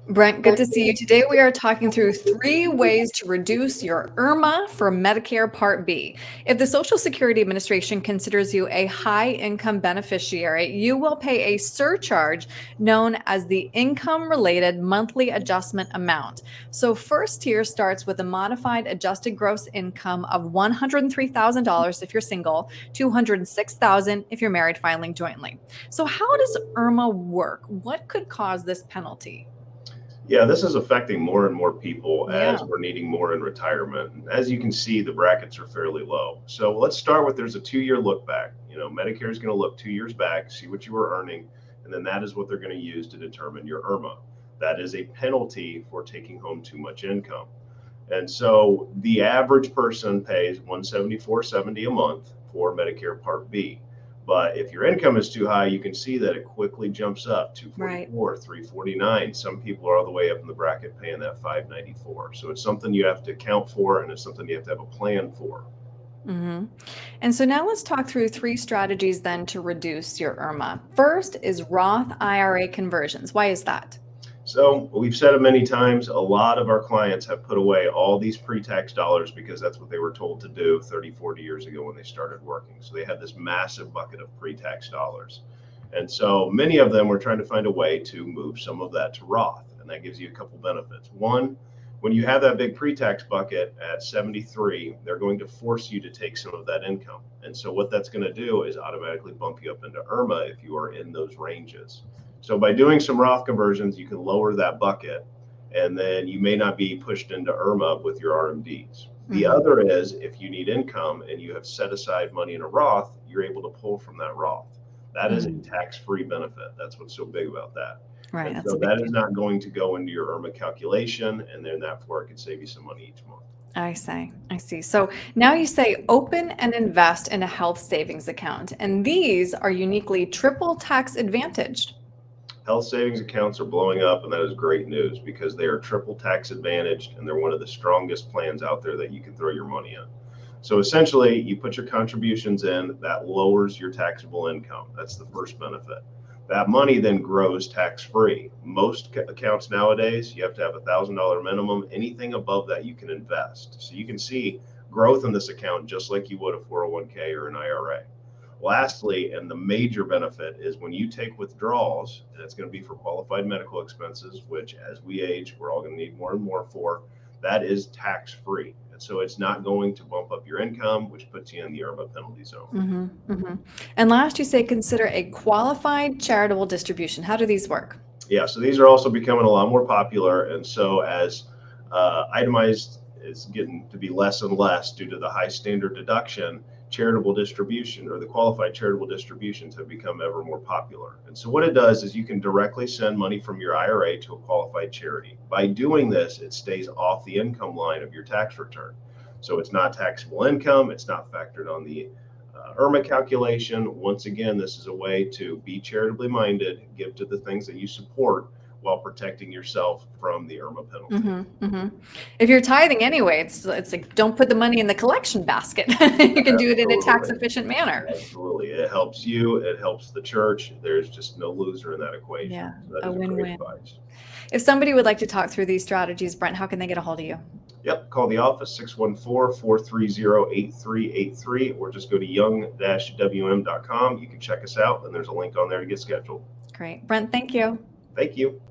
Brent, good to see you. Today we are talking through 3 ways to reduce your IRMAA for Medicare Part B. If the Social Security Administration considers you a high-income beneficiary, you will pay a surcharge known as the Income-Related Monthly Adjustment Amount. So first tier starts with a modified adjusted gross income of $103,000 if you're single, $206,000 if you're married filing jointly. So how does IRMAA work? What could cause this penalty? Yeah, this is affecting more and more people Yeah. as we're needing more in retirement. And as you can see, the brackets are fairly low. So let's start with there's a 2 year look back. Medicare is going to look 2 years back, see what you were earning, and then that is what they're going to use to determine your IRMAA. That is a penalty for taking home too much income. And so the average person pays $174.70 a month for Medicare Part B. But if your income is too high, you can see that it quickly jumps up to Right. 244, 349. Some people are all the way up in the bracket paying that 594. So it's something you have to account for, and it's something you have to have a plan for. hmm And so now let's talk through 3 strategies then to reduce your IRMAA. First is Roth IRA conversions. Why is that? So we've said it many times, a lot of our clients have put away all these pre-tax dollars because that's what they were told to do 30, 40 years ago when they started working. So they had this massive bucket of pre-tax dollars. And so many of them were trying to find a way to move some of that to Roth. And that gives you a couple benefits. One, when you have that big pre-tax bucket at 73, they're going to force you to take some of that income. And so what that's going to do is automatically bump you up into IRMAA if you are in those ranges. So by doing some Roth conversions, you can lower that bucket, and then you may not be pushed into IRMAA with your RMDs. The other is if you need income and you have set aside money in a Roth, you're able to pull from that Roth. That is a tax-free benefit. That's what's so big about that. Right. And That's so a big that deal. is not going to go into your IRMAA calculation, and then therefore it can save you some money each month. I see. I see. So now you say open and invest in a health savings account, and these are uniquely triple tax advantaged. Health savings accounts are blowing up, and that is great news because they are triple tax advantaged, and they're one of the strongest plans out there that you can throw your money in. So essentially, you put your contributions in, that lowers your taxable income. That's the first benefit. That money then grows tax free. Most accounts nowadays, you have to have $1,000 minimum. Anything above that, you can invest. So you can see growth in this account just like you would a 401k or an IRA. Lastly, and the major benefit is when you take withdrawals, and it's going to be for qualified medical expenses, which as we age, we're all going to need more and more for, that is tax free. And so it's not going to bump up your income, which puts you in the IRMAA penalty zone. And last, you say consider a qualified charitable distribution. How do these work? Yeah, so these are also becoming a lot more popular. And so as itemized is getting to be less and less due to the high standard deduction, charitable distribution or the qualified charitable distributions have become ever more popular. And so what it does is you can directly send money from your IRA to a qualified charity. By doing this, it stays off the income line of your tax return. So it's not taxable income. It's not factored on the IRMAA calculation. Once again, this is a way to be charitably minded, give to the things that you support while protecting yourself from the IRMAA penalty. If you're tithing anyway, it's like don't put the money in the collection basket. You can do it in a tax efficient manner. Absolutely. It helps you, it helps the church. There's just no loser in that equation. Yeah, So that a is great win-win. advice. If somebody would like to talk through these strategies, Brent, how can they get a hold of you? Yep, call the office 614-430-8383 or just go to young-wm.com. You can check us out and there's a link on there to get scheduled. Great. Brent, thank you. Thank you.